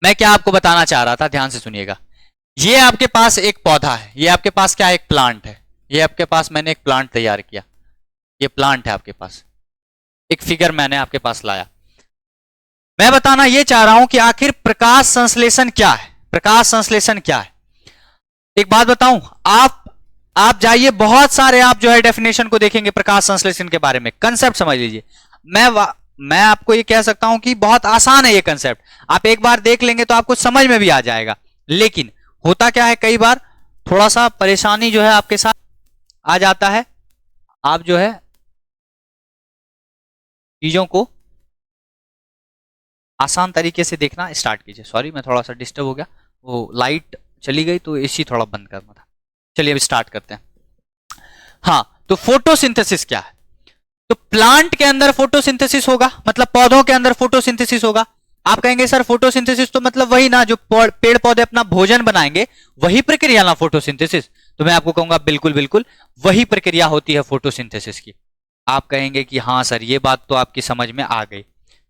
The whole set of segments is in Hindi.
मैं क्या आपको बताना चाह रहा था, ध्यान से सुनिएगा। ये आपके पास एक पौधा है, ये आपके पास क्या है, एक प्लांट है। ये आपके पास मैंने एक प्लांट तैयार किया, ये प्लांट है आपके पास, एक फिगर मैंने आपके पास लाया। मैं बताना ये चाह रहा हूं कि आखिर प्रकाश संश्लेषण क्या है, प्रकाश संश्लेषण क्या है। एक बात बताऊं, आप जाइए, बहुत सारे आप जो है डेफिनेशन को देखेंगे प्रकाश संश्लेषण के बारे में, कंसेप्ट समझ लीजिए। मैं आपको ये कह सकता हूं कि बहुत आसान है ये कंसेप्ट, आप एक बार देख लेंगे तो आपको समझ में भी आ जाएगा। लेकिन होता क्या है, कई बार थोड़ा सा परेशानी जो है आपके साथ आ जाता है। आप जो है चीजों को आसान तरीके से देखना स्टार्ट कीजिए। सॉरी, मैं थोड़ा सा डिस्टर्ब हो गया, वो लाइट चली गई तो एसी थोड़ा बंद करना था। चलिए अब स्टार्ट करते हैं। हाँ, तो फोटोसिंथेसिस क्या है? तो प्लांट के अंदर फोटोसिंथेसिस होगा, मतलब पौधों के अंदर फोटोसिंथेसिस होगा। आप कहेंगे सर फोटोसिंथेसिस तो मतलब वही ना, जो पेड़ पौधे अपना भोजन बनाएंगे, वही प्रक्रिया ना फोटोसिंथेसिस। तो मैं आपको कहूंगा बिल्कुल बिल्कुल वही प्रक्रिया होती है फोटोसिंथेसिस की। आप कहेंगे कि हाँ सर ये बात तो आपकी समझ में आ गई।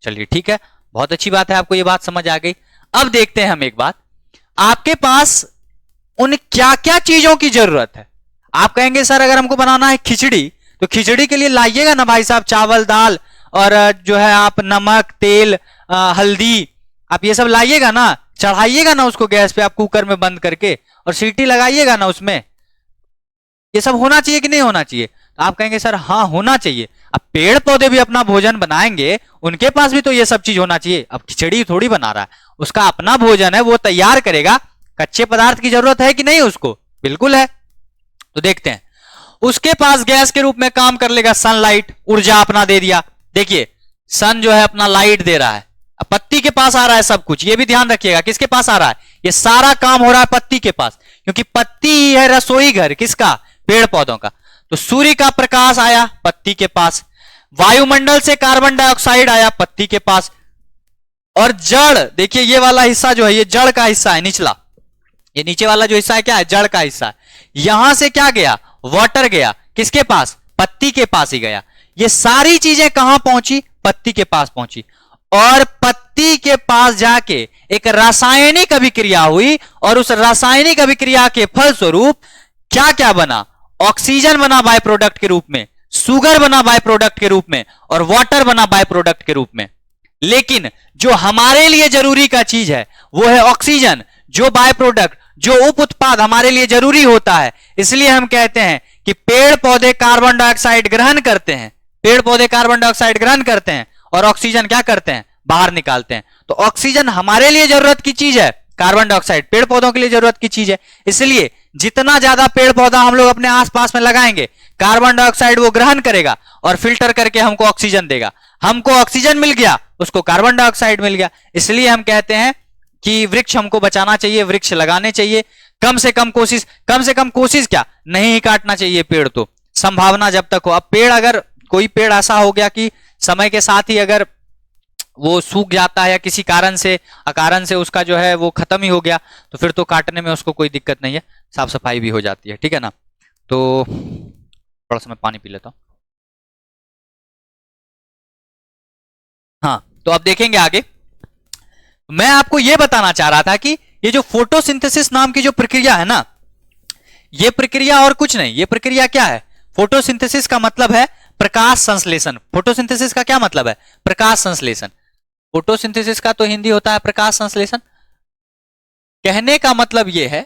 चलिए ठीक है, बहुत अच्छी बात है, आपको ये बात समझ आ गई। अब देखते हैं हम एक बात, आपके पास उन क्या क्या चीजों की जरूरत है। आप कहेंगे सर अगर हमको बनाना है खिचड़ी, तो खिचड़ी के लिए लाइएगा ना भाई साहब चावल दाल और जो है आप नमक तेल हल्दी, आप ये सब लाइएगा ना, चढ़ाइएगा ना उसको गैस पे आप कुकर में बंद करके, और सीटी लगाइएगा ना उसमें। ये सब होना चाहिए कि नहीं होना चाहिए? तो आप कहेंगे सर हाँ होना चाहिए। अब पेड़ पौधे भी अपना भोजन बनाएंगे, उनके पास भी तो ये सब चीज होना चाहिए। अब खिचड़ी थोड़ी बना रहा है, उसका अपना भोजन है, वो तैयार करेगा। कच्चे पदार्थ की जरूरत है कि नहीं उसको? बिल्कुल है। तो देखते हैं, उसके पास गैस के रूप में काम कर लेगा सनलाइट, ऊर्जा अपना दे दिया। देखिए सन जो है अपना लाइट दे रहा है, अब पत्ती के पास आ रहा है सब कुछ, ये भी ध्यान रखिएगा किसके पास आ रहा है, ये सारा काम हो रहा है पत्ती के पास, क्योंकि पत्ती ही है रसोई घर किसका, पेड़ पौधों का। तो सूर्य का प्रकाश आया पत्ती के पास, वायुमंडल से कार्बन डाइऑक्साइड आया पत्ती के पास, और जड़, देखिए ये वाला हिस्सा जो है ये जड़ का हिस्सा है, निचला ये नीचे वाला जो हिस्सा है क्या है, जड़ का हिस्सा है। यहां से क्या गया, वाटर गया किसके पास, पत्ती के पास ही गया। ये सारी चीजें कहां पहुंची, पत्ती के पास पहुंची, और पत्ती के पास जाके एक रासायनिक अभिक्रिया हुई, और उस रासायनिक अभिक्रिया के फलस्वरूप क्या क्या बना, ऑक्सीजन बना बाय प्रोडक्ट के रूप में, शुगर बना बाय प्रोडक्ट के रूप में, और वाटर बना बाय प्रोडक्ट के रूप में। लेकिन जो हमारे लिए जरूरी का चीज है वो है ऑक्सीजन, जो बाय प्रोडक्ट, जो उप उत्पाद हमारे लिए जरूरी होता है। इसलिए हम कहते हैं कि पेड़ पौधे कार्बन डाइऑक्साइड ग्रहण करते हैं, पेड़ पौधे कार्बन डाइऑक्साइड ग्रहण करते हैं और ऑक्सीजन क्या करते हैं, बाहर निकालते हैं। तो ऑक्सीजन हमारे लिए जरूरत की चीज है, कार्बन डाइऑक्साइड पेड़ पौधों के लिए जरूरत की चीज है। इसलिए जितना ज्यादा पेड़ पौधा हम लोग अपने आसपास में लगाएंगे, कार्बन डाइऑक्साइड वो ग्रहण करेगा और फिल्टर करके हमको ऑक्सीजन देगा। हमको ऑक्सीजन मिल गया, उसको कार्बन डाइऑक्साइड मिल गया। इसलिए हम कहते हैं कि वृक्ष हमको बचाना चाहिए, वृक्ष लगाने चाहिए, कम से कम कोशिश क्या, नहीं ही काटना चाहिए पेड़, तो संभावना जब तक हो। अब पेड़, अगर कोई पेड़ ऐसा हो गया कि समय के साथ ही अगर वो सूख जाता है या किसी कारण से अकारण से उसका जो है वो खत्म ही हो गया, तो फिर तो काटने में उसको कोई दिक्कत नहीं है, साफ सफाई भी हो जाती है, ठीक है ना। तो थोड़ा सा मैं पानी पी लेता हूं। हाँ, तो अब देखेंगे आगे। मैं आपको यह बताना चाह रहा था कि ये जो फोटोसिंथेसिस नाम की जो प्रक्रिया है ना, ये प्रक्रिया और कुछ नहीं, ये प्रक्रिया क्या है, फोटोसिंथेसिस का मतलब है प्रकाश संश्लेषण। फोटोसिंथेसिस का क्या मतलब है, प्रकाश संश्लेषण। फोटोसिंथेसिस का तो हिंदी होता है प्रकाश संश्लेषण। कहने का मतलब यह है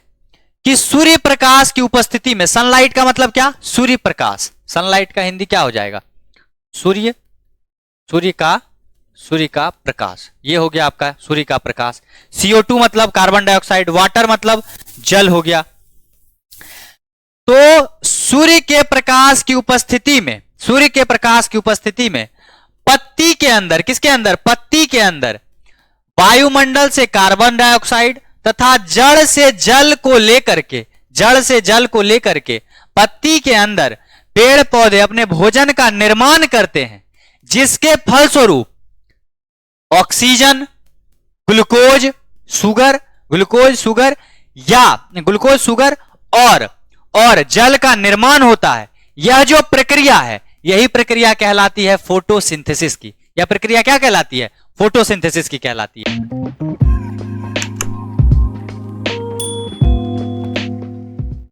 कि सूर्य प्रकाश की उपस्थिति में, सनलाइट का मतलब क्या, सूर्य प्रकाश, सनलाइट का हिंदी क्या हो जाएगा, सूर्य, सूर्य का प्रकाश, ये हो गया आपका सूर्य का प्रकाश। CO2 मतलब कार्बन डाइऑक्साइड, वाटर मतलब जल हो गया। तो सूर्य के प्रकाश की उपस्थिति में, सूर्य के प्रकाश की उपस्थिति में पत्ती के अंदर, किसके अंदर, पत्ती के अंदर वायुमंडल से कार्बन डाइऑक्साइड तथा जड़ से जल को लेकर के पत्ती के अंदर पेड़ पौधे अपने भोजन का निर्माण करते हैं, जिसके फलस्वरूप ऑक्सीजन, ग्लूकोज, शुगर और जल का निर्माण होता है। यह जो प्रक्रिया है, यही प्रक्रिया कहलाती है फोटोसिंथेसिस की। यह प्रक्रिया क्या कहलाती है, फोटोसिंथेसिस की कहलाती है।